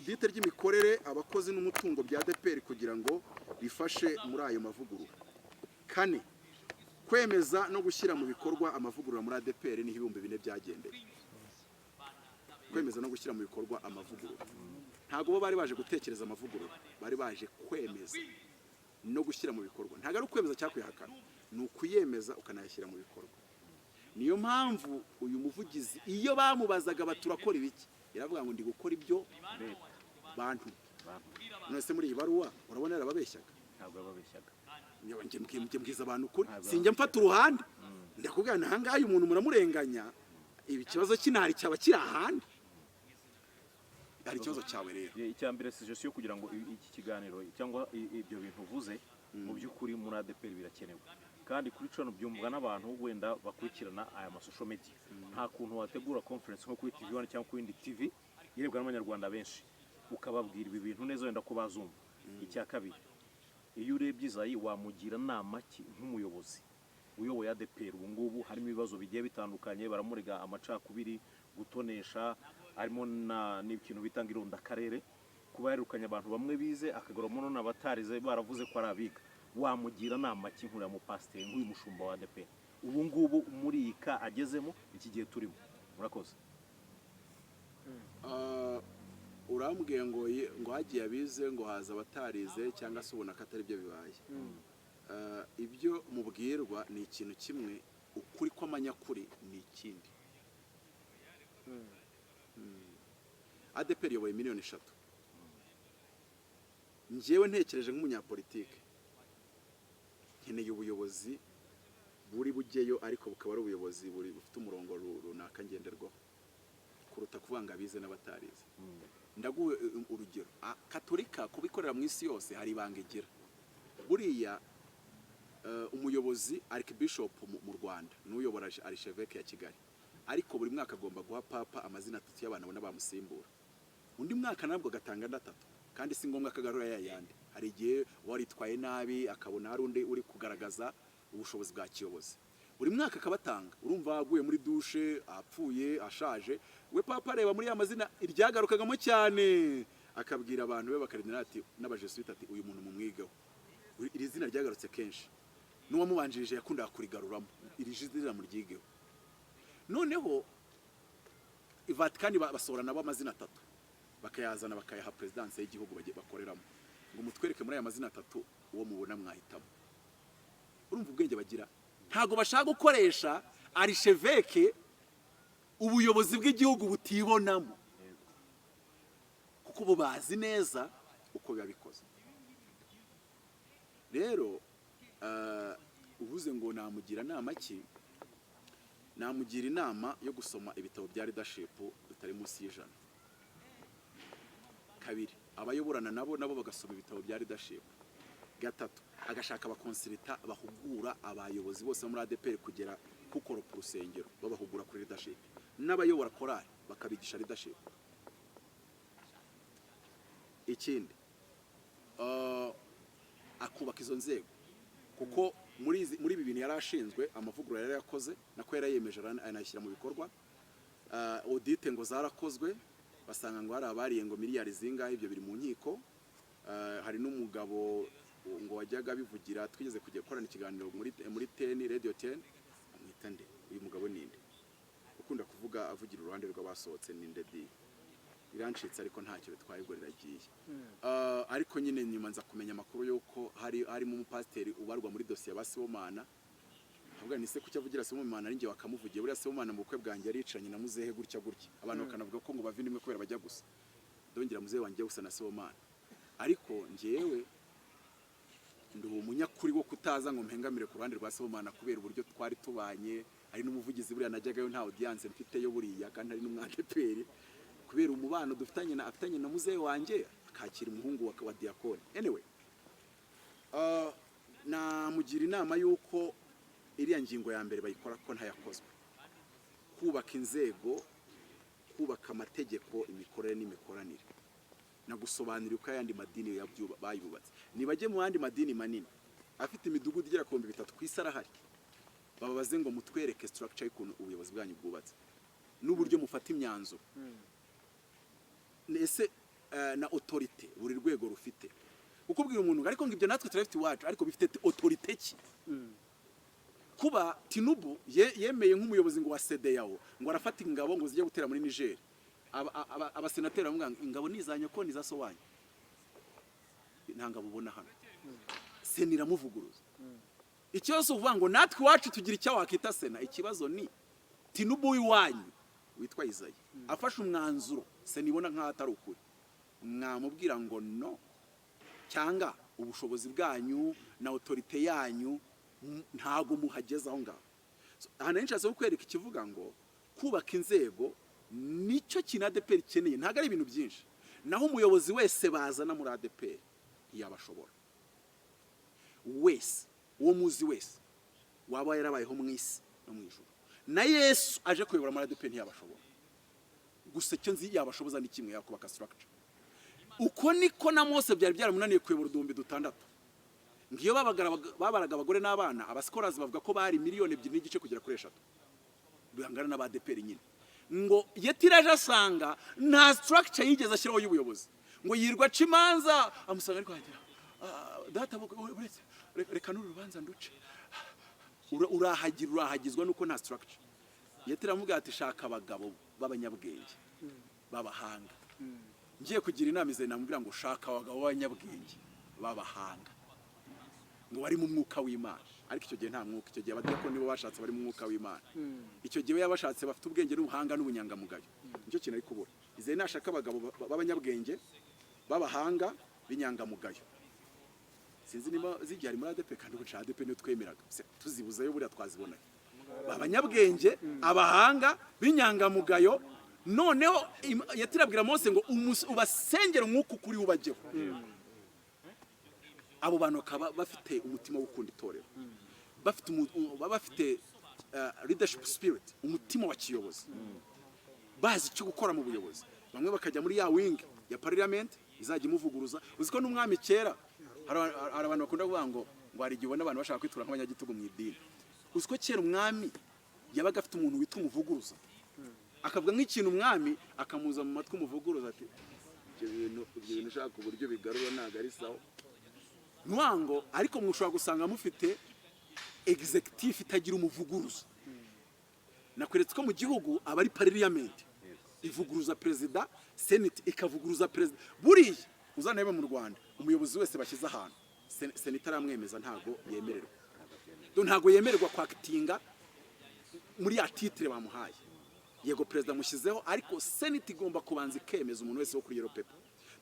audite ry'imikorere abakozi n'umutungo bya ADEPR kugira ngo bifashe muri ayo mavugurura. Kane, kwemeza no gushyira mu bikorwa amavugurura muri ADEPR ni 4,000 byagendeye. Kwemeza no gushyira mu bikorwa amavugurura. Ntago bo bari baje gutekereza amavugurura, bari baje kwemeza no gushyira mu bikorwa. Ntago ari kwemeza cyakwihakana, ni ukuyemeza ukanayashyira mu bikorwa. Niyo mpamvu uyu muvugizi iyo bamubazaga baturakora ibiki, yaravuga ngo ndi gukora ibyo bantu. None muri iyi baruwa urabona yarababeshyaga? Ntabwo yababeshyaga. Niyo njye mbwiza abantu kuri sinjye mfata uruhande. Ndakubwira nahanga uyu umuntu muramurenganya, ibi kibazo kinari cyaba kiri ahandi. Ari kibazo cyawe rero. Icyambere suggestion kugira ngo iki kiganiro cyangwa ibyo bintu uvuze mu by'ukuri muri ADEPR birakenewe. Kandi kuri cano byumvwa n'abantu wenda bakurikirana aya masosho media. Nta kuntu wategura conference nko kuri TV1 cyangwa kuri indi TV yirebwa n'abanyarwanda benshi ukababwira ibi bintu neza wenda ko bazumva. Icya kabiri, iyo urebye Izayi wamugira nama ki nk'umuyobozi uyoboye ADEPR ubu ngubu harimo ibibazo bigiye bitandukanye, baramurega amacakubiri, gutonesha, harimo n'ikintu bitanga ironda karere, kuba yarukanye abantu bamwe bize akagoramo none abatarize baravuze ko ari abiga. Wamugira nama ki nk'uriya mu pasteur nk'uyu mushumba wa ADEPR ubu ngubu muri ika agezemo iki gihe turimo? Murakoze. Urambwiye ngo hagiye abize ngo haza abatarize cyangwa se ubona ko atari byo bibaye. Ibyo mubwirwa ni ikintu kimwe, ukuri kw'amanyakuri ni ikindi. ADEPR yoboye 3 miliyoni. Njyewe ntekereje nk'umunyapolitike nkeneye ubuyobozi buri bugeyo ariko bukaba ari ubuyobozi buri bufite umurongo runaka ngenderwaho kuruta kuvuga ngo abize n'abatarize. Ndaguhe urugero, Katolika kubikorera mu isi yose hari ibanga igira. Buriya umuyobozi Archbishop mu Rwanda n'uyobora Archevêque ya Kigali, ariko buri mwaka agomba guha papa amazina 3 y'abantu bona bamusimbura. Undi mwaka nabwo gatanga 3 kandi si ngombwa akagarura yayandi. Hari igihe waritwaye nabi akabona hari undi uri kugaragaza ubushobozi bwa kiyobozi. Buri mwaka akabatanga, urumva aguye muri douche, apfuye, ashaje, we papa areba muri ya mazina iryagarukagamo cyane, akabwira abantu be bakarinira ati n'abajesuite ati uyu muntu mumwigaho. Iri zina ryagarutse kenshi. N'uwamubanjirije yakundaga kurigaruramo. Iri zina muryigeho. Noneho Vatican basohora nabo amazina 3. Bakayazana bakayaha presidence y'igihugu bakoreramo. Ngo mutwereke muri aya mazina 3 uwo mubona mwahitamo. Urumva ubwenge bagira? Ntago bashaka gukoresha Archevêque ubuyobozi bw'igihugu butibonamo. Kuko bo bazi neza uko babikoze. Rero uvuze ngo namugira nama ki? Namugira inama yo gusoma ibitabo bya leadership bitari munsi y'ijana. Kabiri, abayoborana nabo bagasoma ibitabo bya leadership. Gatatu, agashaka abakonsilita bahugura abayobozi bose muri ADEPR kugera kukora ku rusengero babahugura kuri leadership. N'abayobora korali bakabigisha leadership. Ikindi, akubaka izo nzego kuko muri ibi bintu yarashinzwe amavugurura yari yakoze nako yarayemeje anashyira mu bikorwa. Audite ngo zarakozwe basanga ngo hari abariye ngo miliyari zingahe, ibyo biri mu nkiko. Hari n'umugabo ngo wajyaga bivugira twigeze kujya gukorana ikiganiro muri 10 radio 10 amwitande. Uyu mugabo ninde ukunda kuvuga avugira uruhande rw'abasohotse ninde di irancitse ariko ntacyo bitwayigwa riragiye. Ariko nyine nyuma nza kumenya amakuru yuko hari mu pasteur ubarwa muri dossier ya Sibomana. Avuga ni se kucyo avugira Sibomana ari nge wakamuvugiye. Buriya Sibomana mu bukwe bwanjye yaricanye na muzehe gutya. Abantu bakanavuga ko ngo bavindimwe kubera bajya gusa. Ndongera muzehe wanjye gusa na Sibomana. Ariko ngewe ndi umunyakuri wo kutaza ngo mpengamire ku ruhande rwa Sibomana kubera uburyo twari tubanye. Hari n'umuvugizi buriya najyagayo nta audience mfite yo buriya kandi hari n'umwateperi kubera umubano dufitanye na muzehe wanjye akakira umuhungu wa diakoni. Anyway, namugira inama yuko iriya ngingo ya mbere bayikora ko ntayakozwe. Kubaka inzego, kubaka amategeko, imikorere n'imikoranire. Nagusobanurira uko ayandi madini bayubatse. Nibajye mu yandi madini manini afite imidugudu igera ku 300 ku isarahari. Bababaze ngo mutwereke structure y'ukuntu ubuyobozi bwanyu bwubatse n'uburyo mufata imyanzuro. Nese na autorité buri rwego rufite ukubwira umuntu ariko ngo ibyo natwe turafite iwacu ariko bifite autorité ki kuba Tinubu yemeye nk'umuyobozi ngo wa CEDEAO ngo arafata ingabo ngo zijye gutera muri Niger abasenateri bavuga ingabo nizanye ko nizasobanyo nta ngabo ubona hano senira muvuguruza ikibazo uvuga ngo natwe iwacu tugira icyo wakita sena ikibazo ni Tinubu w'iwanyu witwa Isayi afashe umwanzuro senibona nk'aho atari ukuri mwamubwira ngo no cyangwa ubushobozi bwanyu na autorité yanyu ntago muhageze aho ngaho hano nshatse kukwereka ikivuga ngo kubaka inzego nicyo kina ADEPR ikeneye ntago ari ibintu byinshi naho umuyobozi wese bazana muri ADEPR yabashobora wese uwo muzi wese waba yarabayeho mu isi no mu ijuru na Yesu aje kuyobora muri ADEPR ntiyabashobora gusa cyo nzi yabashoboza ni kimwe yakubaka structure uko niko na Mose byari byaramunaniye kuyobora uduhumbi dutandatu ngiyo babaraga abagore n'abana abaskolazi bavuga ko bari miliyoni 2.5 kugera kuri 3 bihangana na ADEPR nyine ngo yetiraje asanga nta structure yigeze ashyiraho y'ubuyobozi ngo yirwa cimanza amusanga ariko hagira data reka n'urubanza nduce urahagizwa nuko nta structure yetiramuga ati shaka abagabo b'abanyabwenge babahanga ngiye kugira inama ize namubwira ngo shaka abagabo b'abanyabwenge babahanga ngo bari mu mwuka w'Imana ariko icyo gihe nta mwuka icyo gihe abadiyakoni nibo bashatse bari mu mwuka w'Imana icyo gihe yabashatse bafite ubwenge n'ubuhanga n'ubunyangamugayo nicyo kintu ari kubura ize nashaka abagabo b'abanyabwenge babahanga b'inyangamugayo sinzi niba zijyari muri ADEPR kandi ubuca ADEPR niyo twemeraga tuzibuzayo buriya twazibona abanyabwenge abahanga b'inyangamugayo noneho yatirabwira Mose ngo ubasengere nk'uko kuri ubajyeho abo bantu bakaba bafite umutima wo gukunda itorero bafite leadership spirit umutima wa kiyobozi bazi icyo gukora mu buyobozi bamwe bakajya muri ya wing ya parliament izajya imuvuguruza uziko n'umwami kera hari abantu bakunda kuvuga ngo ari gihe ubona abantu bashaka kwitura nk'abanyagitugu mu idini uziko kera umwami yabaga afite umuntu wita umuvuguruza akavuga nk'ikintu umwami akamuza mu matwi umuvuguruza ati ibyo bintu ushaka uburyo bigarura ntago ari sawa nwango ariko mushobora gusanga mufite executive itagira umuvuguruza nakweretse ko mu gihugu abari parliament ivuguruza president senate ikavuguruza president buriya uzanebe mu Rwanda umuyobozi wese bashyize ahantu senate aramwemeza ntago yemererwa ntago yemererwa kwakitinga muri ya titre bamuhaye yego president mushyizeho ariko senate igomba kubanza ikemeza umuntu wese wo kuri Europe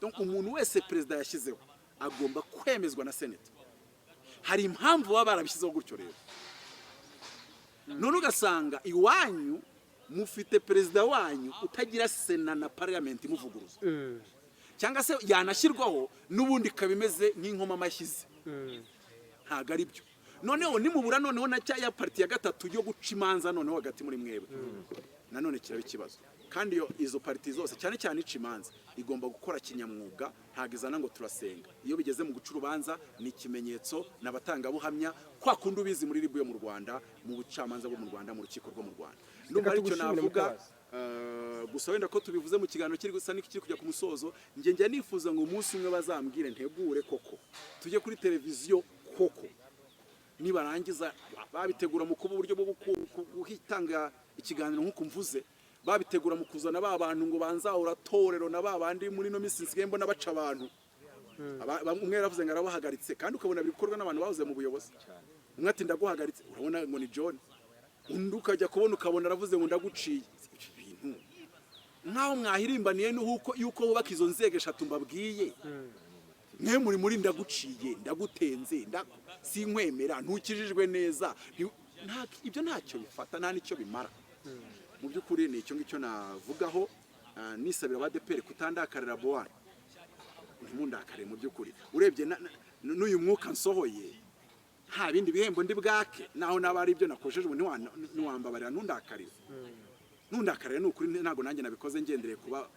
donc umuntu wese president yashyizeho agomba kwemezwa na senate hari impamvu baba barabishyizeho gutyo rero none ugasanga iwanyu mufite president wanyu utagira sena na parliament imuvuguruza cyangwa se yanashyirwaho n'ubundi kabimeze nk'inkoma amashyize ntago ari byo noneho nimubura noneho na cya ya parti ya gatatu yo guca imanza noneho hagati muri mwebwe nanone kiraba ikibazo kandi izo parti zose cyane cyane icimanza igomba gukora kinyamwuga ntago izana ngo turasenga iyo bigeze mu guca urubanza ni ikimenyetso n'abatangabuhamya kwa kundi ubizi muri ribu yo mu Rwanda mu bucamanza bwo mu Rwanda mu rukiko rwo mu Rwanda ndumva aricyo navuga gusa wenda ko tubivuze mu kiganiro kiri gusa n'ikiri kujya ku musozo njye nifuza ngo umunsi umwe bazambwire ntegure koko tujye kuri televiziyo koko nibarangiza babitegura mu kuba uburyo bwo guhitanga ikiganiro nk'uko mvuze babitegura mu kuzana ba bantu ngo banzahura torero na ba bandi muri no minsi nsigaye mbona baca abantu umwe yaravuze ngo arabahagaritse kandi ukabona bikorwa n'abantu bavuze mu buyobozi umwe ati ndaguhagaritse urabona ngo ni John undi ukajya kubona ukabona aravuze ngo ndaguciye ibintu nkaho mwahirimbaniye yuko bubaka izo nzego eshatu mbabwiye mwe muri ndaguciye ndagutenze sinkwemera ntukijijwe neza ibyo ntacyo bifata nta nicyo bimara mu by'ukuri ni icyo ngicyo navugaho nisabira ADEPR kutandakarira boa ntimundakare mu by'ukuri urebye n'uyu mwuka nsohoye nta bindi bihembo ndi bwake naho nabari ibyo nakojejwe ntiwambabarira ntundakarire n'ukuri ntago nanjye nabikoze ngendereye kuba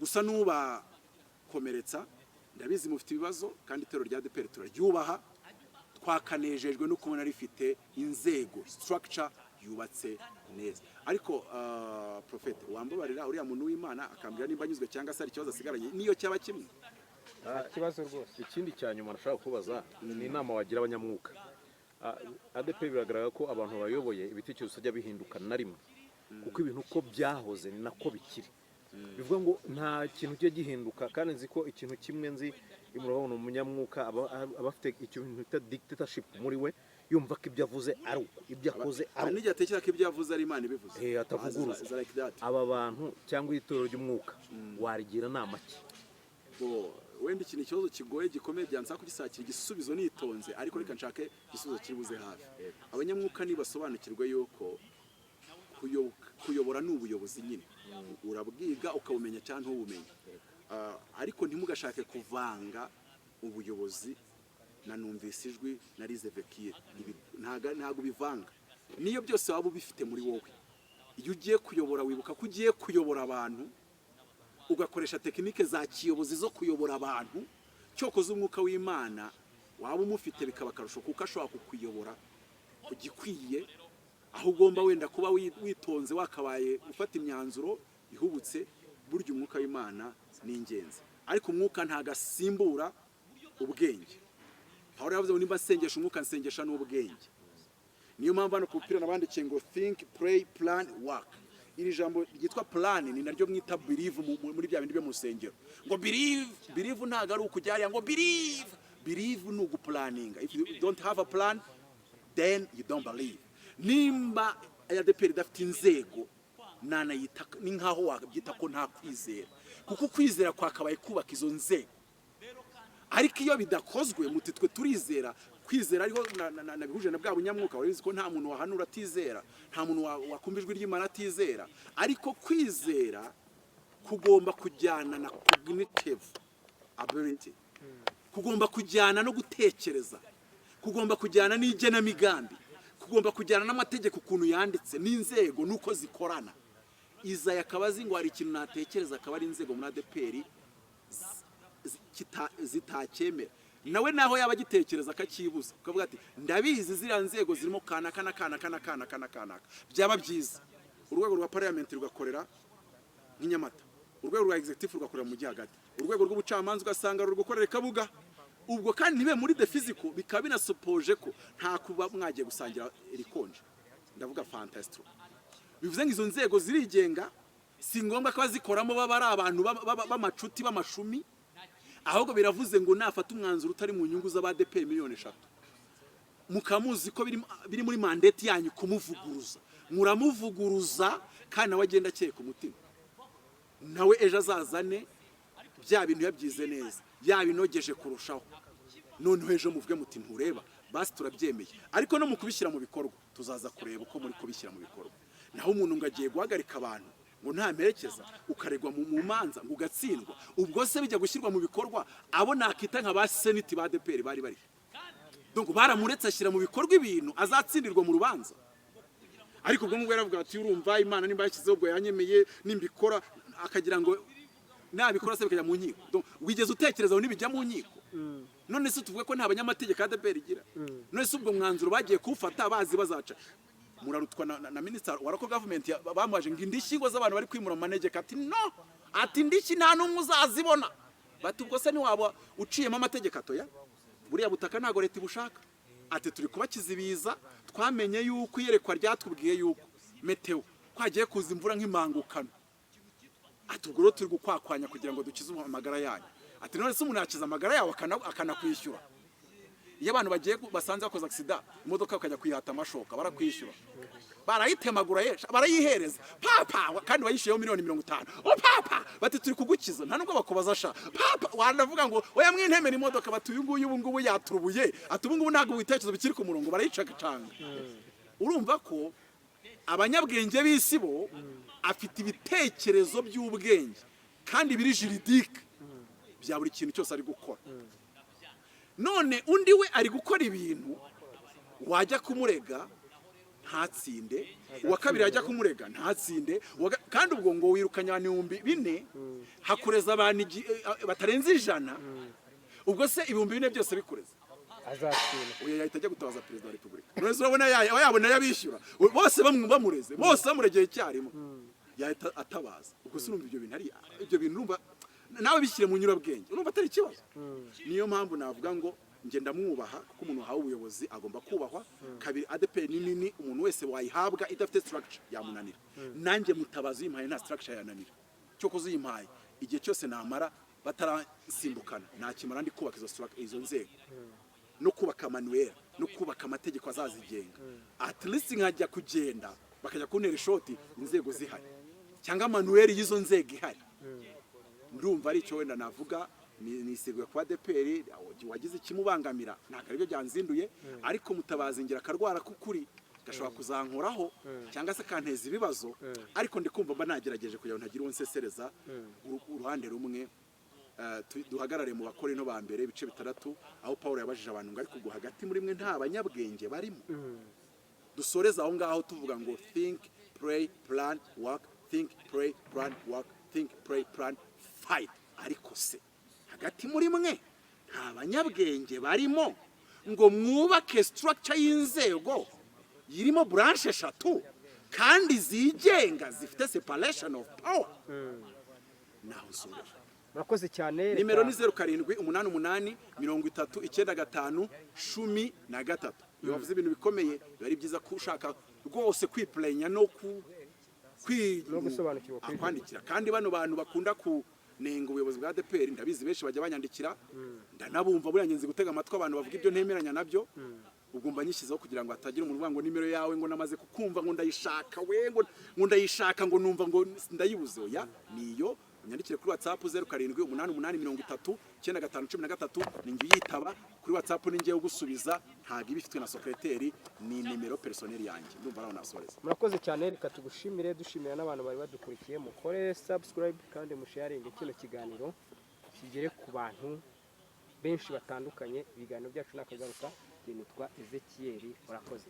gusa nuba komeretsa ndabizi mufite ibibazo kandi itero rya ADEPR turaryubaha twakanejejwe no kubona rifite inzego structure yubatse neza. Ariko Prophet wambabarira uriya muntu w'Imana akambwira nimba anyuzwe cyangwa se ari ikibazo asigaranye niyo cyaba kimwe. Ikibazo rwose. Ikindi cya nyuma nashaka kubaza ni inama wagira abanyamwuka. ADEPR biragaragara ko abantu bayoboye ibitekerezo bijya bihinduka na rimwe kuko ibintu uko byahoze ni nako bikiri. Bivuga ngo nta kintu cyo gihinduka kandi nzi ko ikintu kimwe nzi imurabona umunyamwuka abafite ikintu bita dictatorship muri we yumva ko ibyo avuze ari uko ibyo akoze ari n'ijya atekera ko ibyo avuze ari Imana ibivuze atavuguruza. Aba bantu cyangwa itorero ry'umwuka warigira nama ki? Wenda ikintu ikibazo kigoye gikomeye byansaba kugisakira igisubizo nitonze ariko reka nshake igisubizo kiri buze hafi. Abanyamwuka nibasobanukirwe yuko kuyobora n'ubuyobozi nyine urabwiga ukabumenya cyangwa ntubumenye, ariko ntimugashake kuvanga ubuyobozi na numvise ijwi na rize vekire ntago bivanga. Niyo byose waba ubifite muri wowe, iyo ugiye kuyobora wibuka ko ugiye kuyobora abantu ugakoresha tekinike za kiyobozi zo kuyobora abantu. Cyokoze umwuka w'Imana waba umufite bikaba akarusho kuko ashobora kukuyobora kugikwiye, aho ugomba wenda kuba witonze wakabaye ufata imyanzuro ihubutse. Burya umwuka w'Imana ni ingenzi, ariko umwuka ntagasimbura ubwenge. Pawulo yavuze ngo nimba nsengesha umwuka nsengesha n'ubwenge. Niyo mpamvu hano kupira nabandikiye ngo think, pray, plan, work. Iri jambo ryitwa plan ni naryo mwita believe muri bya bindi byo mu rusengero. Ngo believe ntago ari ukujyariya ngo believe ni uguplaninga. If you don't have a plan then you don't believe. Nimba ADEPR idafite inzego nanayita ni nkaho wabyita ko nta kwizera, kuko kwizera kwakabaye kubaka izo nzego. Ariko iyo bidakozwe muti twe turizera, kwizera ariho nabihuje na bwa bunyamwuka warizi ko nta muntu wahanura atizera, nta muntu wakumva ijwi ry'Imana atizera. Ariko kwizera kugomba kujyana na cognitive ability, kugomba kujyana no gutekereza, kugomba kujyana n'igenamigambi, kugomba kujyana n'amategeko ukuntu yanditse n'inzego nuko zikorana. Izaya akabazi ngo hari ikintu natekereza akaba ari inzego muri ADEPR zitakemera, nawe naho yaba gitekereza akakibuza ukavuga ati ndabizi ziriya nzego zirimo kana byaba byiza. Urwego rwa parliament rugakorera nk'inyamata, urwego rwa executive rugakorera mu gihagati, urwego rw'ubucamanza ugasanga ruri gukorera Kabuga. Ubwo kandi nibe muri the physical bikaba binasupoje ko nta kuba mwagiye gusangira rikonje, ndavuga fantastic. Bivuze ngo izo nzego zirigenga, si ngombwa ko bazikoramo baba ari abantu b'amacuti b'amashumi, ahubwo biravuze ngo nafata umwanzuro utari mu nyungu z'ABADEPR miliyoni 3 mukamuzi ko biri muri mandate yanyu kumuvuguruza, muramuvuguruza kandi nawe agenda akeye ku mutima. Nawe ejo azazane bya bintu yabyize neza, yabinogeje kurushaho, noneho ejo muvuge muti ntureba basi turabyemeye. Ariko no mu kubishyira mu bikorwa tuzaza kureba uko muri kubishyira mu bikorwa. Naho umuntu ngo agiye guhagarika abantu ngo nta merekeza ukaregwa mu manza ngo ugatsindwa, ubwo se bijya gushyirwa mu bikorwa abo nakita nka ba seniti ba ADEPR bari donc baramuretse ashyira mu bikorwa ibintu azatsindirwa mu rubanza. Ariko ubwo ngubwo yaravuga ati urumva Imana nimba yashyizeho ubwo yanyemeye nimbikora, akagira ngo nabikora se bikajya mu nkiko. Donc wigeze utekereza ngo nibijya mu nkiko? None se tuvuge ko nta banyamategeko ADEPR igira? None se ubwo mwanzuro bagiye kuwufata bazi bazaca murarutwa na minister wa local government bamwaje ngo indishyi ngo z'abantu bari kwimura manegeka ati no, ati indishyi nta n'umwe uzazibona. Bati ubwo se ni waba uciyemo amategeko atoya, buriya butaka ntago leta ibushaka. Ati turi kubakiza ibiza, twamenye yuko iyerekwa ryatubwiye yuko meteo kwagiye kuza imvura nk'imangukano. Ati ubwo turi gukwakwanya kugira ngo dukize amagara yanyu. Ati none se umuntu yakiza amagara yawe akanakwishyura? Iyo abantu bagiye basanze bakoze accident imodoka bakajya kwihata amashoka barakwishyura, barayitemagura yesha barayihereza papa kandi bayishyuyeho miliyoni 50. Papa bati turi kugukiza, nta nubwo bakubaza sha papa wanavuga ngo oya mwintemera imodoka, bati uyu nguyu yaturubuye, ati ubu ngubu ntabwo witekerezo bikiri ku murongo barayicagacanga. Urumva ko abanyabwenge b'isi bo afite ibitekerezo by'ubwenge kandi biri juridique bya buri kintu cyose ari gukora. None undi we ari gukora ibintu wajya kumurega ntatsinde, uwa kabiri ajya kumurega ntatsinde, kandi ubwo ngo wirukanya abantu 4 hakureza abantu batarenze 100. Ubwo se 4,000 byose bikureza azatsinda uye yahita ajya gutabaza perezida wa repubulika. Mwese urabona yabona yabishyura bose bamureze bose bamuregeye icyarimwe yahita atabaza ubwo sinumva ibyo bintu ari ibyo bintu urumva nawe bishyire mu nyurabwenge urumva atari ikibazo niyo mpamvu navuga ngo nge ndamwubaha kuko umuntu wahawe ubuyobozi agomba kubahwa kabiri ADEPR ni nini umuntu wese wayihabwa idafite structure yamunanira nanjye Mutabazi yimpaye nta structure yananira cyo kuziyimpaye igihe cyose namara batarasimbukana nakimara ndi kubaka izo nzego no kubaka manuel no kubaka amategeko azazigenga at least nkajya kugenda bakajya kuntera ishoti inzego zihari cyangwa manuel y'izo nzego ihari ndumva ari cyo wenda navuga nisiguye kwa ADEPR wagize ikimubangamira ntabwo aribyo byanzinduye ariko Mutabazi ngira akarwara k'ukuri gashobora kuzankoraho cyangwa se kanteza ibibazo ariko ndikumva mba nagerageje kugira ngo ntagire uwo nsesereza uruhande rumwe duhagarare mu bakora ino ba mbere ibice 6 aho Paul yabajije abantu ngo ariko hagati muri mwe nta banyabwenge barimo dusoreza aho ngaho tuvuga ngo think pray plan work think pray plan work think pray plan fight ariko se hagati muri mwe nta banyabwenge barimo ngo mwubake structure y'inzego yirimo branche 3 kandi zigenga zifite separation of power naho sura murakoze cyane nimero ni 0788399513 iyo wavuze ibintu bikomeye bari byiza kushaka rwose kwiplenya no gusobanukirwa kwandikira kandi bano bantu bakunda ku nenga ubuyobozi bwa ADEPR ndabizi benshi bajya banyandikira ndanabumva buriya ngenzi gutega amatwi abantu bavuga ibyo ntemeranya nabyo ubwo mba nyishyizeho kugira ngo hatagira umuntu uvuga ngo nimero yawe ngo namaze kukumva ngo ndayishaka we ngo ndayishaka ngo numva ngo ndayibuze oya niyo nyandikire kuri WhatsApp 0788309513 ninjye yitaba kuri WhatsApp ninjye ugusubiza ntago ibifitwe na secrétaire ni nimero personnel yanjye ndumva naho nasoreza murakoze cyane reka tugushimire dushimira n'abantu bari badukurikiye mukore subscribe kandi musharing kino kiganiro kigere ku bantu benshi batandukanye ibiganiro byacu nakagaruka nitwa Ezekiel murakoze.